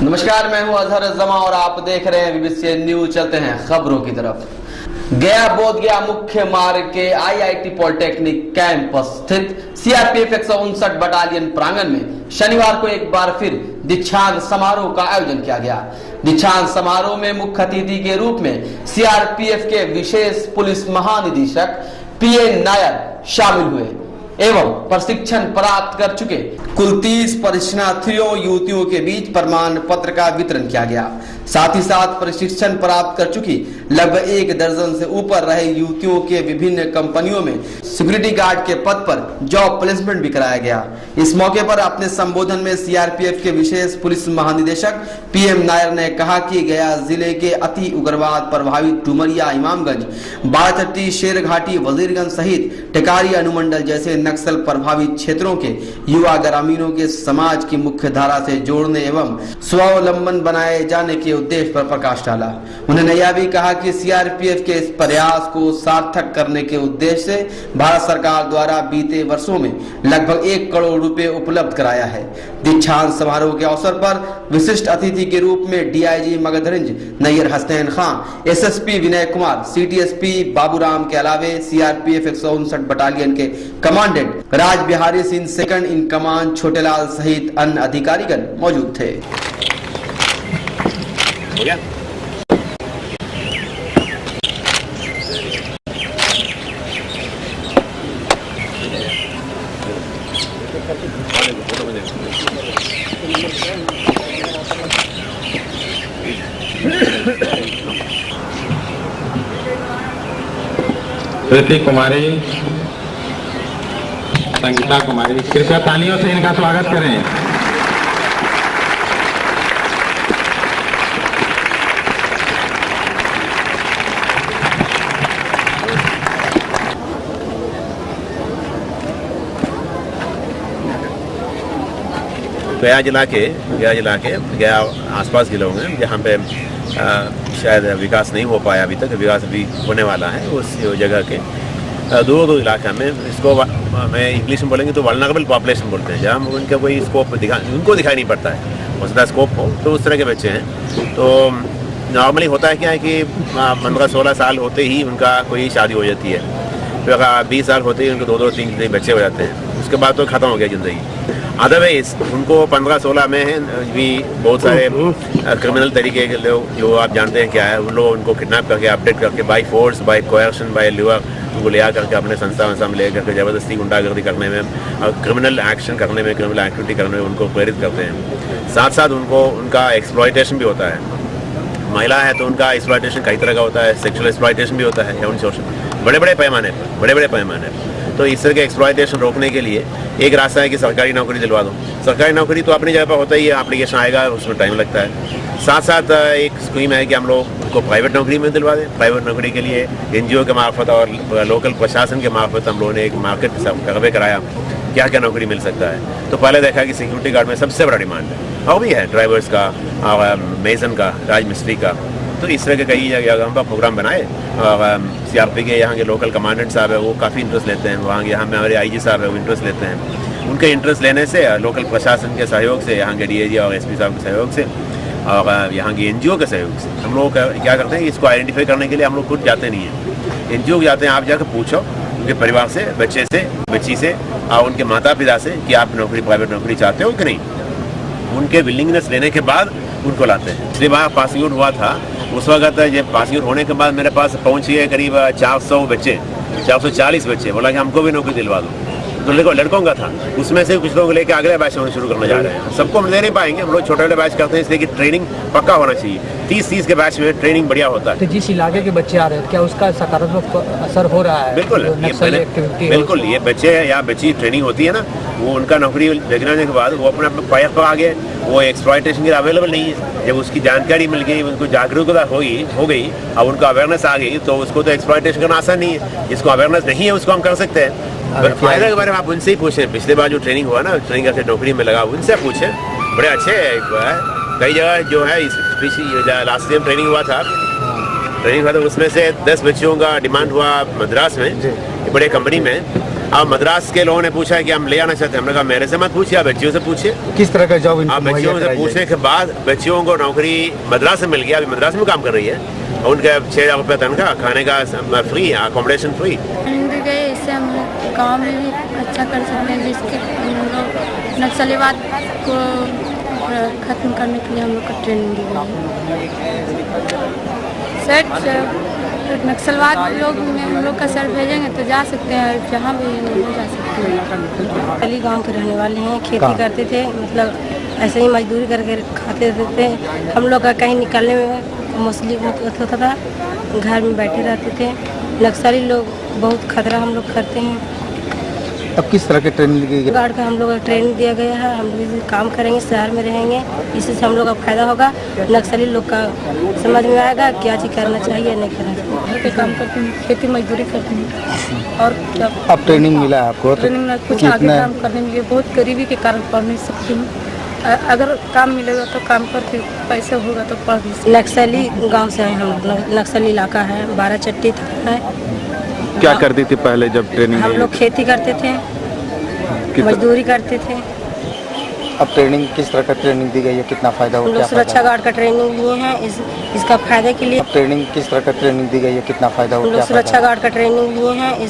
नमस्कार, मैं हूं अजहर जमा और आप देख रहे हैं बीबीसी न्यूज। चलते हैं खबरों की तरफ। गया बोधगया मुख्य मार्ग के आईआईटी पॉलिटेक्निक कैंपस स्थित सीआरपीएफ 159 बटालियन प्रांगण में शनिवार को एक बार फिर दीक्षांत समारोह का आयोजन किया गया। दीक्षांत समारोह में मुख्य अतिथि के रूप में सीआरपीएफ के विशेष पुलिस महानिदेशक पीएन नायर शामिल हुए एवं प्रशिक्षण प्राप्त कर चुके कुल 30 प्रशिक्षणार्थियों युवतियों के बीच प्रमाण पत्र का वितरण किया गया। साथ ही साथ प्रशिक्षण प्राप्त कर चुकी लगभग 1 दर्जन से ऊपर रहे युवतियों के विभिन्न कंपनियों में सिक्योरिटी गार्ड के पद पर जॉब प्लेसमेंट भी कराया गया। इस मौके पर अपने संबोधन में सीआरपीएफ के विशेष पुलिस महानिदेशक पीएम नायर ने कहा कि गया जिले के अति उग्रवाद प्रभावित डुमरिया, इमामगंज, बाराचट्टी, शेरघाटी, वजीरगंज सहित टेकारी अनुमंडल जैसे नक्सल प्रभावित क्षेत्रों के युवा ग्रामीणों के समाज की मुख्य धारा से जोड़ने एवं स्वावलंबन बनाए जाने के उद्देश्य पर प्रकाश डाला। उन्होंने यह भी कहा कि सीआरपीएफ के इस प्रयास को सार्थक करने के उद्देश्य से भारत सरकार द्वारा बीते वर्षों में लगभग 1 करोड़ रुपए उपलब्ध कराया है। दीक्षांत समारोह के अवसर पर विशिष्ट अतिथि के रूप में DIG Magadh range Nayyar Hasnain Khan, SSP Vinay Kumar, city SP Baburam के अलावे सीआरपीएफ 159 बटालियन के commandant Raj Bihari Singh second in command Chhotelal सहित अन्य अधिकारीगण मौजूद थे। हो गया? कृति कुमारी, संगीता कुमारी, कृपया तालियों से इनका स्वागत करें। गया आसपास जिलों में जहाँ पे शायद विकास नहीं हो पाया अभी तक, विकास अभी होने वाला है, उस जगह के दूर इलाका में इसको मैं इंग्लिश में बोलेंगे तो वल्नरेबल पॉपुलेशन बोलते हैं, जहाँ उनका कोई स्कोप उनको दिखाई नहीं पड़ता है। हो सकता है स्कोप हो तो उस तरह के बच्चे हैं। तो नॉर्मली होता है क्या है कि 15-16 साल होते ही उनका कोई शादी हो जाती है, फिर 20 साल होते ही उनको 2-2, 3 बच्चे हो जाते हैं। उसके बाद तो ख़त्म हो गया ज़िंदगी। अदरवाइज उनको 15-16 में भी बहुत सारे क्रिमिनल तरीके के लोग जो आप जानते हैं क्या है, उन लोग उनको किडनैप करके अपडेट करके by force, by coercion, by lure उनको ले करके अपने संस्था में ले करके ज़बरदस्ती गुंडागर्दी करने में और क्रिमिनल एक्शन करने में, क्रिमिनल एक्टिविटी करने में उनको प्रेरित करते हैं। साथ साथ उनका एक्सप्लॉयटेशन भी होता है। महिला है तो उनका एक्सप्लॉयटेशन कई तरह का होता है, सेक्सुअल एक्सप्लॉयटेशन भी होता है, या शोषण बड़े पैमाने पर। तो इस तरह के एक्सप्लॉयटेशन रोकने के लिए एक रास्ता है कि सरकारी नौकरी दिलवा दो। सरकारी नौकरी तो अपनी जगह पर होता ही है, एप्लीकेशन आएगा, उसमें टाइम लगता है। साथ साथ एक स्कीम है कि हम लोग उनको प्राइवेट नौकरी में दिलवा दें। प्राइवेट नौकरी के लिए एनजीओ के मार्फत और लोकल प्रशासन के मार्फत हम लोगों ने एक मार्केट सर्वे कराया, क्या क्या नौकरी मिल सकता है। तो पहले देखा कि सिक्योरिटी गार्ड में सबसे बड़ा डिमांड है, और भी है ड्राइवर्स का और मेसन का, राजमिस्त्री का। तो इस तरह के कई जगह हम प्रोग्राम बनाए और सीआरपी के यहाँ के लोकल कमांडेंट साहब है वो काफ़ी इंटरेस्ट लेते हैं। वहाँ यहाँ में हमारे आईजी साहब है वो इंटरेस्ट लेते हैं। उनके इंटरेस्ट लेने से लोकल प्रशासन के सहयोग से, यहाँ के डीआईजी और एसपी साहब के सहयोग से और यहाँ की एनजीओ के सहयोग से हम लोग क्या करते हैं, इसको आइडेंटिफाई करने के लिए हम लोग खुद जाते नहीं हैं, एनजीओ जाते हैं। आप जाकर पूछो उनके परिवार से, बच्चे से, बच्ची से और उनके माता पिता से कि आप प्राइवेट नौकरी चाहते हो कि नहीं। उनके विलिंगनेस लेने के बाद उनको लाते हैं। पिछली बार पासिंग आउट हुआ था, उस वक्त जब पासिंग आउट होने के बाद मेरे पास पहुँच गए करीब 400 बच्चे, 440 बच्चे। बोला कि हमको भी नौकरी दिलवा दो। तो लड़कों का था, उसमें से कुछ लोग लेके अगले बैच होना शुरू करने जा रहे हैं। सबको हम दे नहीं पाएंगे, हम लोग छोटे बैच करते हैं इसलिए कि ट्रेनिंग पक्का होना चाहिए। 30 के बैच में ट्रेनिंग बढ़िया होता है। तो जिस इलाके के बच्चे आ रहे हैं क्या उसका सकारात्मक असर हो रहा है? बिल्कुल ये बच्चे या बच्ची ट्रेनिंग होती है ना, वो उनका नौकरी लगने के बाद वो अपने पैर पर आ गए, वो एक्सप्लॉयटेशन के अवेलेबल नहीं है। जब उसकी जानकारी मिल गई, उनको जागरूकता हो गई और उनको अवेयरनेस आ गई, तो उसको तो एक्सप्लॉयटेशन करना आसान नहीं है। जिसको अवेयरनेस नहीं है उसको हम कर सकते हैं। फायदा के बारे में आप उनसे ही पूछें। पिछले बार जो ट्रेनिंग हुआ ना, ट्रेनिंग करके नौकरी में लगा, उनसे पूछें, बड़े अच्छे है। कई जगह जो है लास्ट टाइम ट्रेनिंग हुआ था तो उसमें से 10 बच्चियों का डिमांड हुआ मद्रास में, बड़े कंपनी में। अब मद्रास के लोगों ने पूछा है कि हम ले आना चाहते हैं, हमने कहा मेरे से मत पूछिए, आप बच्चियों से पूछिए। किस तरह का जॉब आप बच्चियों से पूछने के बाद बच्चियों को नौकरी मद्रास से मिल गया, अभी मद्रास में काम कर रही है, उनके 6,000 रुपये तनख्वाह, खाने का फ्री, अकोमोडेशन फ्री। हिंदी गए, इससे हम गाँव में भी अच्छा कर सकते हैं, जिसके हम लोग नक्सलीवाद को खत्म करने के लिए हम लोग को ट्रेनिंग दी गई है। नक्सलवाद लोग में हम लोग का सर भेजेंगे तो जा सकते हैं, जहाँ भी हम जा सकते हैं। पहली गांव के रहने वाले हैं, खेती करते थे, मतलब ऐसे ही मजदूरी करके खाते थे। हम लोग का कहीं निकलने में मुश्किल होता था, घर में बैठे रहते थे। नक्सली लोग बहुत खतरा हम लोग करते हैं। अब किस तरह की ट्रेनिंग दी गई? गार्ड का हम लोग ट्रेनिंग दिया गया है, हम लोग काम करेंगे, शहर में रहेंगे, इसी से हम लोग का फायदा होगा। नक्सली लोग का समझ में आएगा क्या चीज़ करना चाहिए नहीं करना चाहिए। घर पे काम करते हैं, खेती मजदूरी करते हैं और क्या। अब ट्रेनिंग मिला है आपको? ट्रेनिंग में कुछ आगे काम करने में बहुत गरीबी के कारण पढ़ नहीं सकती हूँ। अगर काम मिलेगा तो काम करके पैसे होगा तो पढ़ भी सकते। नक्सली गाँव से हैं हम लोग, नक्सली इलाका है, 12 चट्टी है। क्या करती थी पहले जब ट्रेनिंग? हम लोग खेती करते थे, मजदूरी करते थे। अब ट्रेनिंग किस तरह का ट्रेनिंग दी गई है, कितना फायदा हम लोग सुरक्षा गार्ड का ट्रेनिंग लिए हैं, इसका फायदे के लिए। अब ट्रेनिंग किस तरह का ट्रेनिंग दी गई है, कितना फायदा हम लोग सुरक्षा गार्ड का ट्रेनिंग लिए हैं।